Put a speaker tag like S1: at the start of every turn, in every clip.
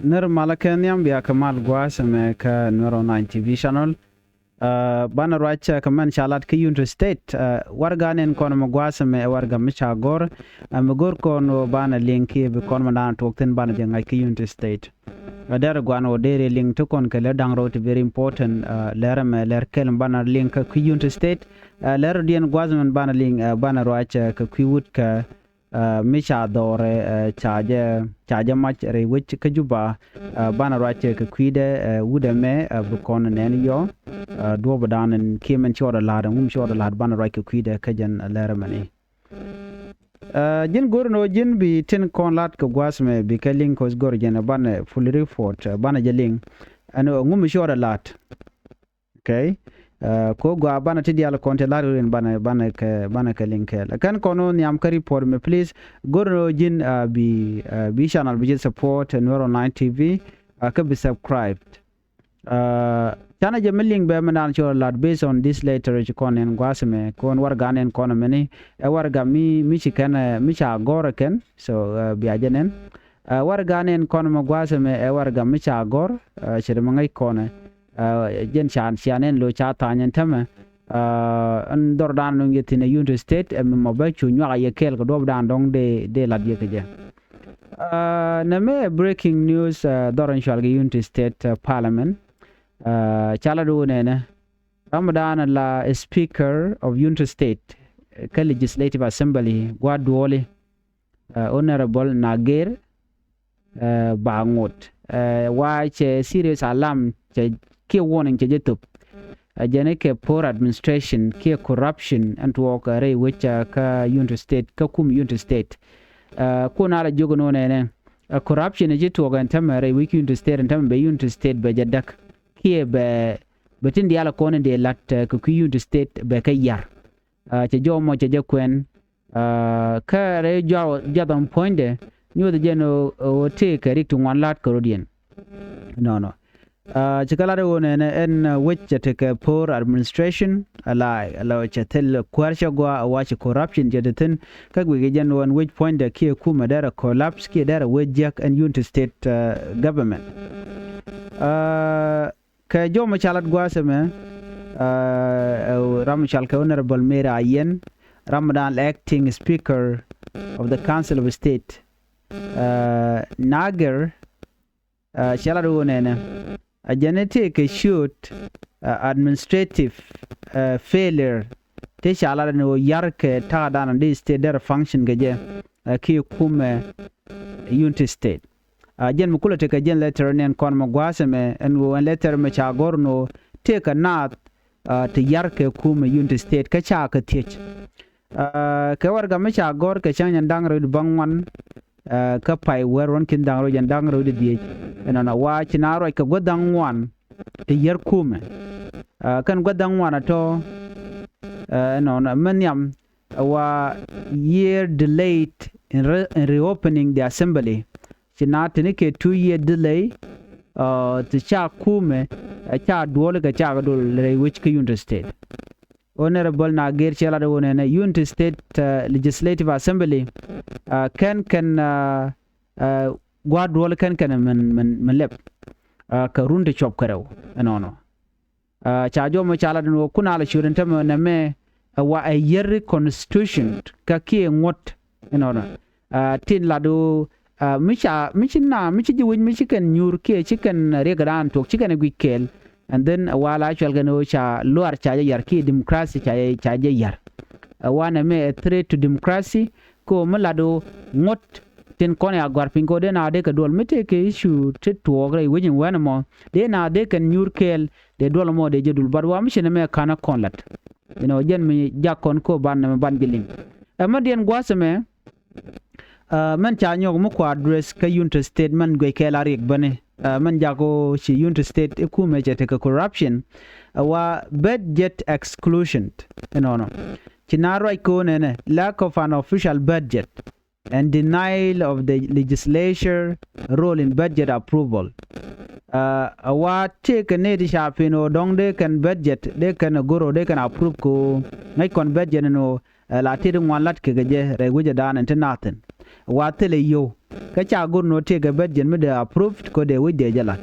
S1: ner malakeniam biya kamal gwasame ka Nuer 9 TV channel bana racha kaman chalat ka United State warganen kono magwasame warga michagor magor kono bana linki be kono man tokten bana jenga ka United State der gwano dere link to kon kale dang road very important lerame ler kel bana link ka United State ler dien gwasman bana link bana racha ka kwiwut ka Misha dore charge match re which ka juba bana rache ka kwide wude me bukon nen yo do badan en kemen chora lad chora lad bana rache ka kwide ka jan lera mani jin gorno jin bi tin kon lat ka gwasme bi ka link kos gor jen bana full report bana jeling ano chora lad okay ko gwa bana ti dial konte larin bana ka linkel kan kono nyam ka report me please goro jin bi channel bi support Nuer 9 TV ka be subscribed chana je link be manan cho lad based on this later konen gwasme kon warganen kono meni warga mi chikana mi cha gor ken so bi ajenen warganen kono magwasme warga mi cha gor chede mangai kono jen chanen lo cha tanyen tama an dordan no yetine United State em mo ba chu nya ye kel ko dob dan dong de la ye ke na me breaking news doran shal United State Parliament chala do ne Ramadan la Speaker of United State ka Legislative Assembly gwadwole Honorable Nager Bangot wa che serious alarm che ke warning che jetup jene ke poor administration ke corruption and work re which ka United State ka kum United State ko na la jogo no ne corruption je to ga tamare we United State and be United State be jadak ke be betin dia la ko ne de lat ka United State be ka yar che jomo che jakwen ka re jadon poinde nyu de jeno o te ka rik to wan lat korodien no chikala one en which take poor administration ala chatel kwarsha gwa watch corruption jedetin kagwe gen one which point the key kuma dara collapse ki dara wejak and United State government ka jomo chalat gwa seme ram chal ka honorable mayor ayen Ramadan acting speaker of the Council of State Nager chala one a genetic shoot administrative failure te shala no yarke ta dan de state der function gaje ki kume United State gen mukula te ka gen letter nen kon magwase me en wo letter me cha gorno te ka nat te yarke kume United State ka cha ka tich ka warga me cha gor ka chanyan dang ro bangwan ka pai weron kin dang ro yan dang ro de die na wa chinaro ka godang wan te yer kume kan godang wan to no manyam wa year delayed in reopening the assembly chinatini ke 2-year delay to cha kume cha dole ga cha do le which ka United State honorable Nager chala do ne United State Legislative Assembly can gwad wala kan man lep ka runde chop karaw no cha jo mo chala no kuna la shurin tam na me wa a year constitution ka ki ngot tin la do michi jiwin michi kan nyur ke chicken regran to chicken gwikel and then wala chal gano cha luar cha yar ki democracy cha yar wana me a threat to democracy ko malado ngot tin kone agwar pingo de na de ka dol mete ke issue te to gre wajin wana mo de na de kan nyurkel de dol mo de jedul bar wa mishene me kana konlat jen mi jakon ko ban me ban bilim amadien gwaseme man cha nyog mo ko address ka United State man gwe ke la rik bane man jago chi United State ku me jete ka corruption wa budget exclusion chinaro ko ne lack of an official budget and denial of the legislature role in budget approval wa take ne di shapino dong de kan budget de kan goro de kan approve ko ngai kon budget no la tidin wan lat ke gaje re guje dan internaten wa tele yo ka cha gur no te ga budget me da approved ko de we de jalat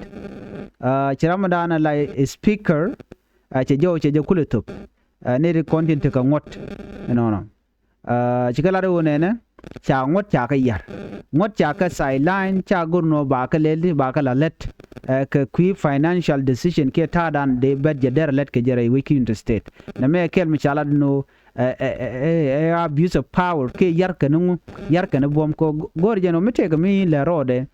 S1: chirama dana la speaker che jo kulutup ne de content ka ngot no chikala do ne cha ngot cha ka yar ngot cha ka sideline cha gur no ba ka le ba ka la let ka qui financial decision ke ta dan de budget der let ke jere wiki interstate na me kel mi chala no abuse of power ke yar ka bom ko gorje no mete ga mi le rode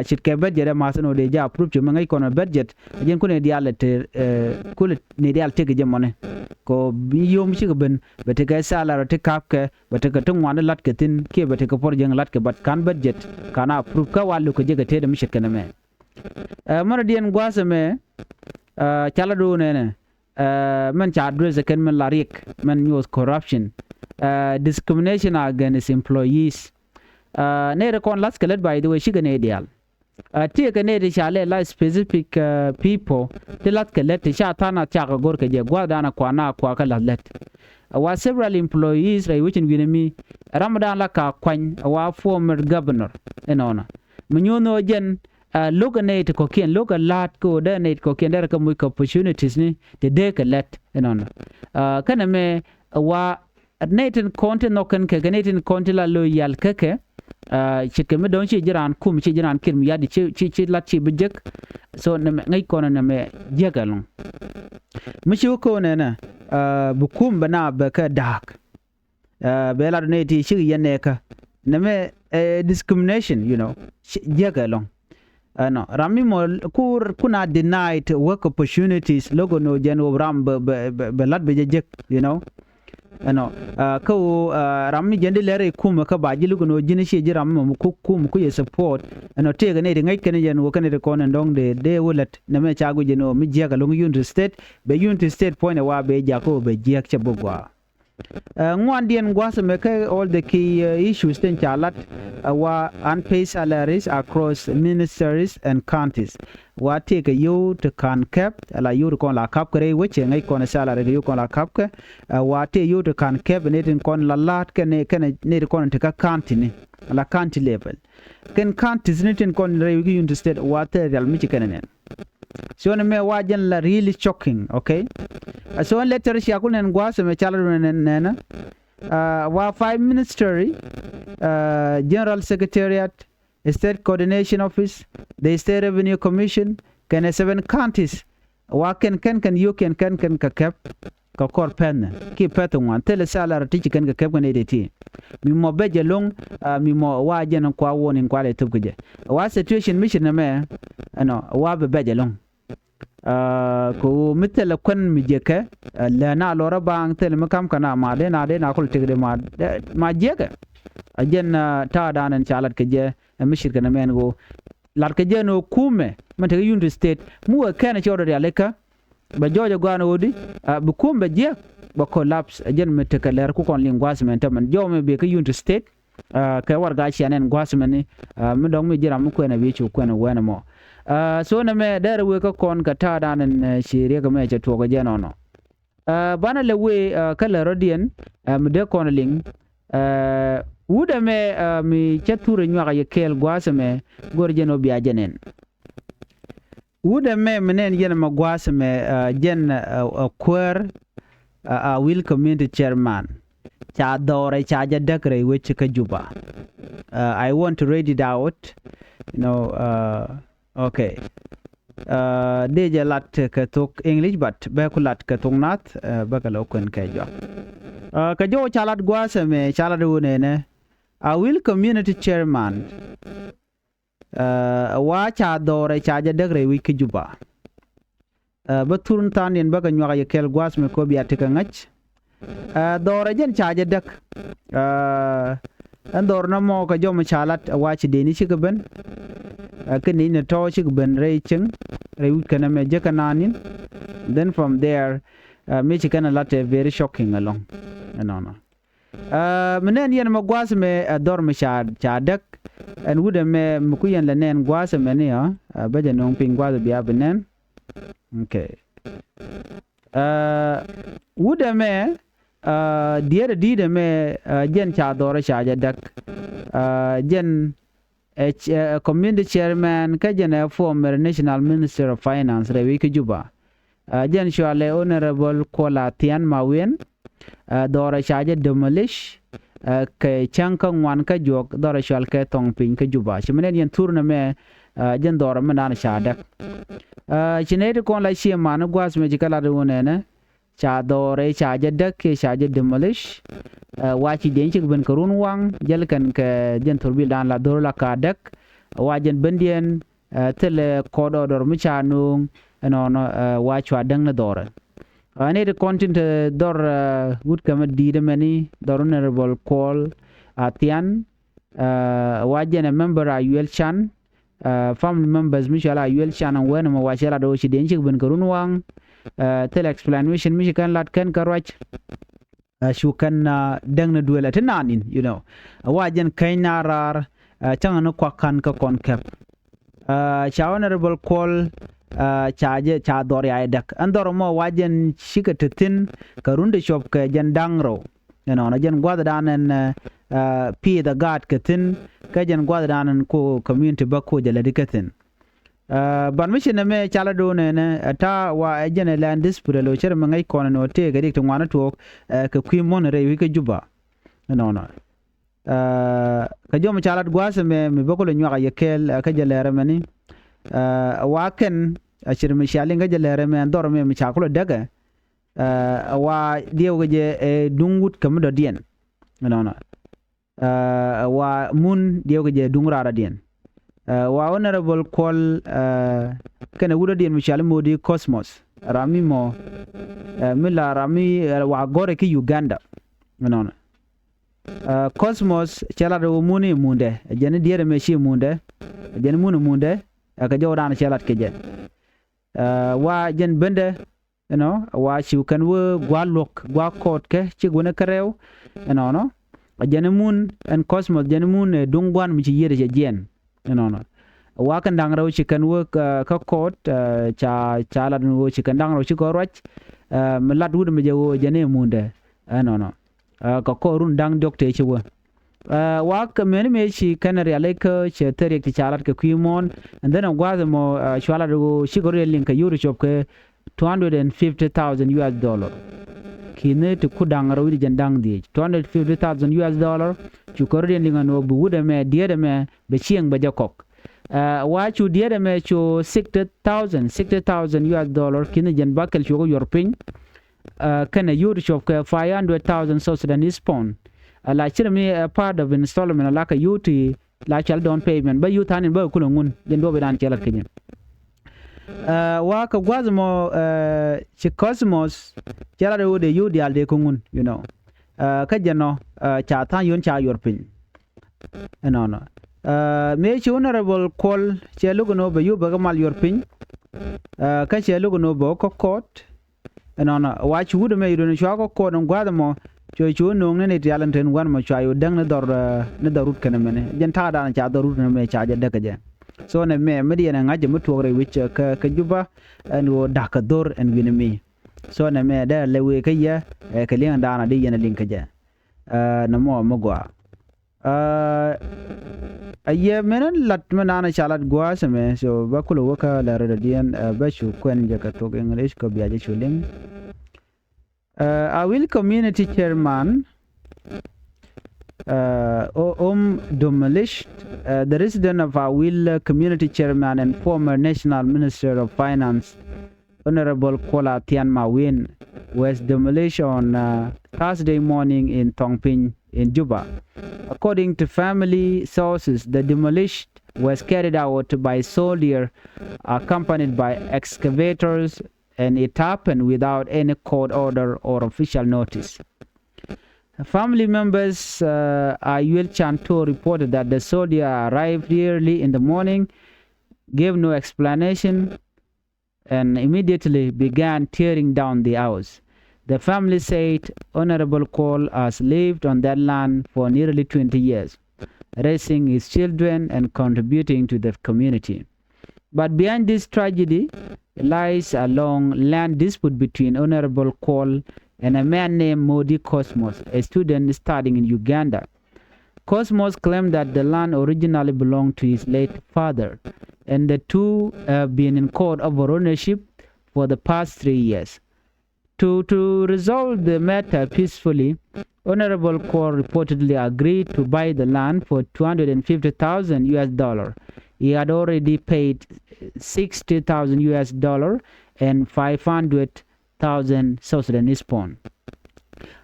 S1: chit ke budget ma sano de ja approve che mangai kono budget jen ko ne dialete kul ne dialte ke jemone ko bi yom shi ben bete ga sala te kap ke bete ka tun wan lat ke tin ke bete ka por jeng lat ke bat kan budget kana approve ka walu ko je ga te de mi shit kana me mara dien gwasa me chala do ne man cha address ken man larik man use corruption discrimination against employees ne recon last kelet by the way shi gane ideal tie gane de chale la specific people de lat kelet cha tana cha gor ke je gwada na kwa ka let wa several employees rai wichin winemi ramadan la ka kwan wa former governor enona munyono jen loganate ko kien loga lat ko donate ko kien der ka mu opportunities ni de ka let enona kana me wa natin content no kan ke ganatin content la loyal keke chike me don chi jiran kum chi jiran kirmi yadi chi lat chi bijek so na ngai kono na me jegalon mishi ko ne na bukum bana baka dak bela ne ti shi yene ka na me discrimination you know jegalon no rami mo kur kuna denied work opportunities logo no jeno ram be lat be jek you know no ko rami jende lere kuma ka baji lugo no jini shi jiram mo kum ku ye support no te ga ne de ngai kene jen wo kene de konen dong de wolet na me chagu jeno mi jega long unity state be unity state point wa be jako be jek che bogwa ngwan dien gwasa me all the key issues ten chalat wa unpaid salaries across ministries and counties wa take you to can cap ala you kon la cap kare weche ngai kon salary you kon la cap ka wa te you to can cap ne tin kon la lat kene ne kon te ka county ni ala county level ken counties ne tin kon re you to state wa te real mi kenen so ne me wajen la really shocking okay so letter shi akunen gwasa me chala nena wa 5 ministry general secretariat state coordination office the state revenue commission can 7 counties wa can you can ka cap ka kor pen ki peto wan tele sala rati kan ka cap ne deti mi mo beje long mi mo wa jen kwa woni kwa le tubje wa situation mission na me no wa be beje long ko mitela kon mi jeke la na lora bang tel makam kana ma de na kul tigde ma jeke ajen ta danan chalat ke je mishir kana men go lar ke je no kume man te unity state mu kana chodo ya leka ba jojo gano wodi bu kumbe je ba collapse ajen meteka ler ku kon lingwas men taman jome be ke unity state ka warga chanen gwasmen ni mi dong mi jira mu ko na bi chu ko na wena mo so na me dare we ka kon ka ta danan shire ga me che to ga je no bana le we kala rodien mi de kon ling wuda me mi chature nywa ga kel gwasme gorje no biya jenen wuda me menen yen ma gwasme jen kwer a will community chairman cha dore cha ja dakre which ka juba I want to read it out you know okay deja lat ka tok english but ba kulat ka tongnat ba ka lokon ka jo ka jo chalat gwasme chalat wone I will community chairman wa cha dore cha ja dagre wi ki juba baturun tan yen baga nywa ya kel gwas me ko biya tika ngach dore jen cha ja dak andor na mo ka jom chalat wa chi deni chi gaben kini ne to chi gaben re ching re wi kana me je kananin then from there me chi kana lat very shocking along no menen yen ma gwas me dor me cha dak and wuda me mukuyen la nen gwas me ne ba je non ping gwas biya benen okay wuda me diere dide me jen cha dore cha dak jen community chairman ka jen former national minister of finance rewi ke juba jen shwale honorable kola tian mawen dore cha demolish ke chanka ngwan ka jok dore shwal ke tong pin ke juba chimene yen turna me jen dore mana cha dak chinete kon la chi man gwas me jikala de wonene cha dore cha dak ke cha demolish wachi den chik ben karun wang jelkan ke jen turbil dan la dor la ka dak wajen bendien tele kodo dor mi cha nung no wachwa dang na dore ane de content dor would come di de many dor honorable call atian wajen a member ayuel chan family members mishala ayuel chan and when ma wachela do chi den chik ben karun wang tele explanation mi kan lat kan karwach shukan dang na duela tenanin you know wajen kainarar changa no kwakan ka konkep cha honorable call cha dor ya dak andor mo wajen shikatin karunde shop ka jan dangro you know na jan gwada danen p the god katin ka jan gwada danen ko community ba ko jala dikatin ban mi shine me chala do ne ta wa jan land dispute lo chere mangai kono no te ga dik to wana to ka kwi mon re wi ka juba no ka jom chala gwase me bokolo nywa yekel ka jalere mani waken ashir mi shalinga jalere me andor me mi chakulo daga wa diew je dungut kam do dien no wa mun diew je dungrara dien wa honorable call kana wudo dien mi shalim modi cosmos rami mo mila rami wa gore ki uganda no cosmos chala do muni munde jeni diere me shi munde jeni muni munde ka jawdan chalat ke je wa jen bende you know wa shi kan wo gwalok gwa kot ke ci gona karew you know no jeni mun en cosmos jeni mun dungwan mi ci yede je jen you know no wa kan dang raw ci kan wo ka kot cha la wo ci kan dang raw ci ko roch mi lat wud mi je wo jeni munde no ka ko run dang doctor ci wo wa ka men me shi kanari aleka che terek ti chalat ke kwimon and then gwaze mo shwala do shigore link euro shop ke $250,000 US kine to kudang rawi jandang di $250,000 US chukore linga no buude me diede me be chieng be jakok wa chu diede me chu $60,000 US kine jan bakel chu yorpin kana euro shop ke $500,000 South Sudanese pound la chira me part of installment la ka yuti la chal down payment ba yutanin ba kulungun jendo be dan chelat kenyen wa ka gwazmo chi cosmos chara do de yudi alde kungun you know ka jeno cha tan yon cha yorpin no me chi honorable call che lugono be yuba ga mal yorpin ka che lugono bo ko court no wa chi wudo me yudo cho ko ko don gwazmo cho no ne talanten wan ma chayo dang ne darut kana mene jen ta da cha darut ne me cha de ka je so ne me mediana ngaje mutore which ka juba and wo dakador and winimi so ne me da lewe ka ya ka lian da na de yana link je na mo magwa aye menen lat manana chalat gwa same so bakulo waka la radian ba shu kwen je ka to english ko biaje chuling I will community chairman demolish the resident of Awil community chairman and former national minister of finance Honorable Kola Tianma Win was demolished on Thursday morning in Tongping in Juba. According to family sources, the demolition was carried out by soldiers accompanied by excavators, and it happened without any court order or official notice. Family members Ayuel Chanto reported that the soldier arrived early in the morning, gave no explanation, and immediately began tearing down the house. The family said Honorable Cole has lived on that land for nearly 20 years, raising his children and contributing to the community. But behind this tragedy lies a long land dispute between Honorable Cole and a man named Modi Cosmos, a student studying in Uganda. Cosmos claimed that the land originally belonged to his late father, and the two have been in court over ownership for the past 3 years. To resolve the matter peacefully, Honorable Court reportedly agreed to buy the land for $250,000. He had already paid $60,000 and 500,000 South Sudanese pound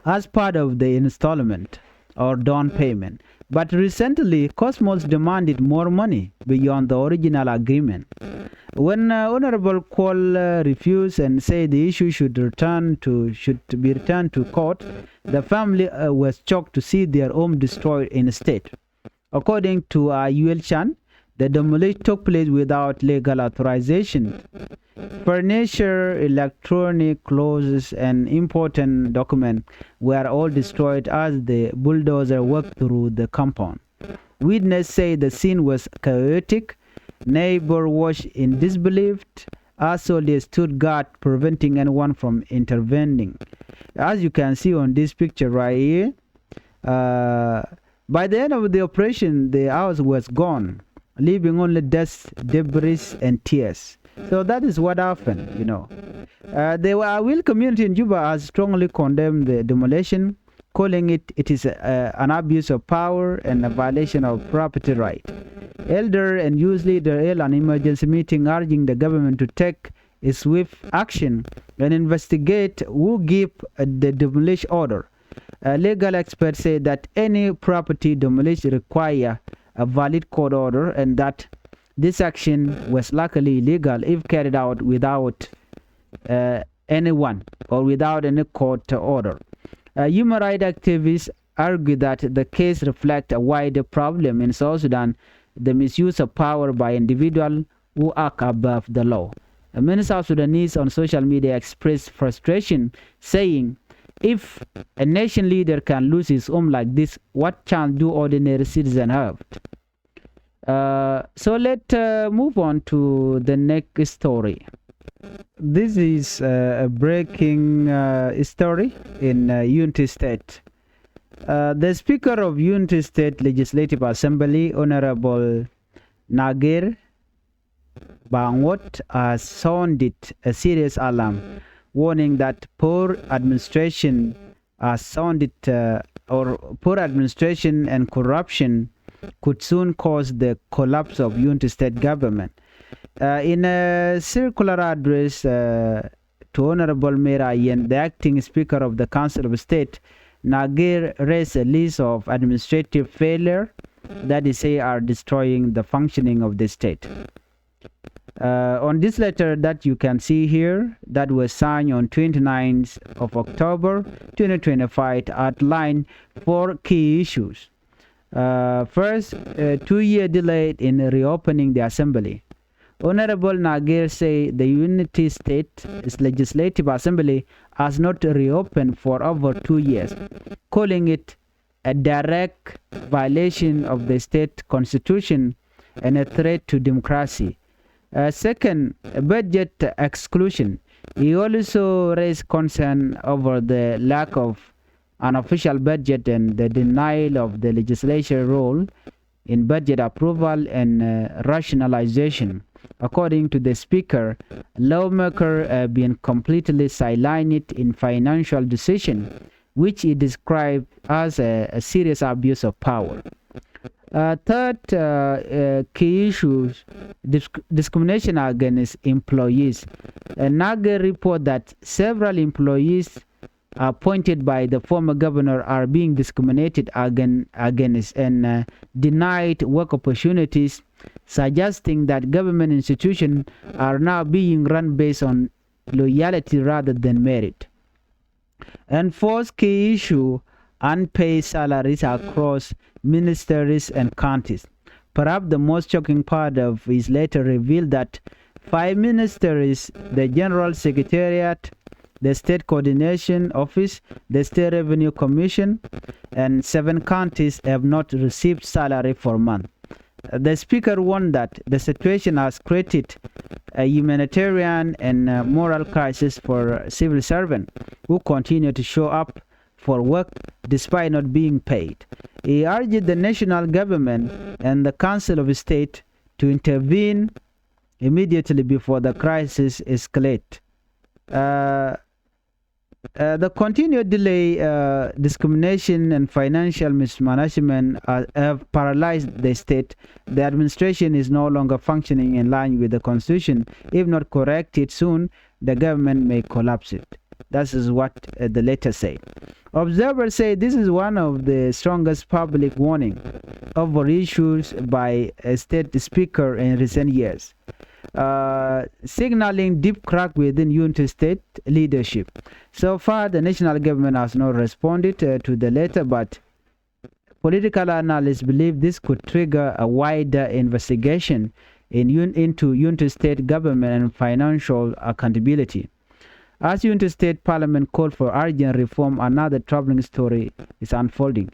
S1: as part of the installment or down payment. But recently, Cosmos demanded more money beyond the original agreement. When Honorable Kwal refused and said the issue should be returned to court, the family was shocked to see their home destroyed instead. According to UL Chan, the demolition took place without legal authorization. Furniture, electronic clothes, and important documents were all destroyed as the bulldozer worked through the compound. Witnesses say the scene was chaotic. Neighbors watched in disbelief as soldiers stood guard, preventing anyone from intervening. As you can see on this picture right here, by the end of the operation, the house was gone, leaving only dust, debris, and tears. So that is what happened, you know. The Awil community in Juba has strongly condemned the demolition, calling it is an abuse of power and a violation of property right. Elder and youth leader held an emergency meeting urging the government to take a swift action and investigate who gave the demolition order. Legal experts say that any property demolition require a valid court order, and that this action was luckily illegal if carried out without anyone or without any court order. Human rights activists argue that the case reflects a wider problem in South Sudan, the misuse of power by individuals who act above the law. Many South Sudanese on social media expressed frustration, saying, if a nation leader can lose his home like this, what chance do ordinary citizens have? So let's move on to the next story. This is a breaking story in Unity State. The Speaker of Unity State Legislative Assembly, Honorable Nagir Bangwot, has sounded a serious alarm, warning that poor administration and corruption could soon cause the collapse of Unity State government. In a circular address to Honorable Mayor Ayen, the acting Speaker of the Council of State, Nagir raised a list of administrative failure that are destroying the functioning of the state. On this letter that you can see here, that was signed on 29th of October 2025, outlined 4 key issues. First, a 2-year delay in reopening the assembly. Honorable Nagir say the Unity State Legislative Assembly has not reopened for over 2 years, calling it a direct violation of the state constitution and a threat to democracy. Second, budget exclusion. He also raised concern over the lack of an official budget and the denial of the legislature role in budget approval and rationalization. According to the Speaker, lawmakers have been completely silenced in financial decisions, which he described as a serious abuse of power. Third key issues, discrimination against employees. Nagir report that several employees appointed by the former governor are being discriminated against and denied work opportunities, suggesting that government institutions are now being run based on loyalty rather than merit. And fourth key issue, unpaid salaries across ministries and counties. Perhaps the most shocking part of his letter revealed that 5 ministries, the General Secretariat, the State Coordination Office, the State Revenue Commission, and 7 counties have not received salary for months. The Speaker warned that the situation has created a humanitarian and moral crisis for civil servants who continue to show up for work despite not being paid. He urged the national government and the Council of State to intervene immediately before the crisis escalates. The continued delay, discrimination, and financial mismanagement have paralyzed the state. The administration is no longer functioning in line with the constitution. If not corrected soon, the government may collapse it. That is what the letter said. Observers say this is one of the strongest public warning over issues by a state speaker in recent years, signaling deep crack within United State leadership. So far, the national government has not responded to the letter, but political analysts believe this could trigger a wider investigation into United State government and financial accountability. As United State Parliament called for urgent reform, another troubling story is unfolding.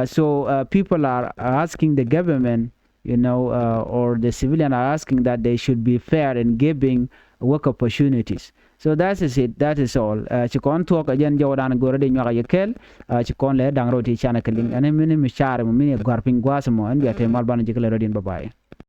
S1: So people are asking the government, or the civilian are asking that they should be fair in giving work opportunities. So that is it. That is all. Chikon talk again. Jawadan gore de nyaka yekel. Chikon le dang roti chana keling. Ane mini mishare mo mini garping guasmo. Ane biate malban jikele rodin babaye.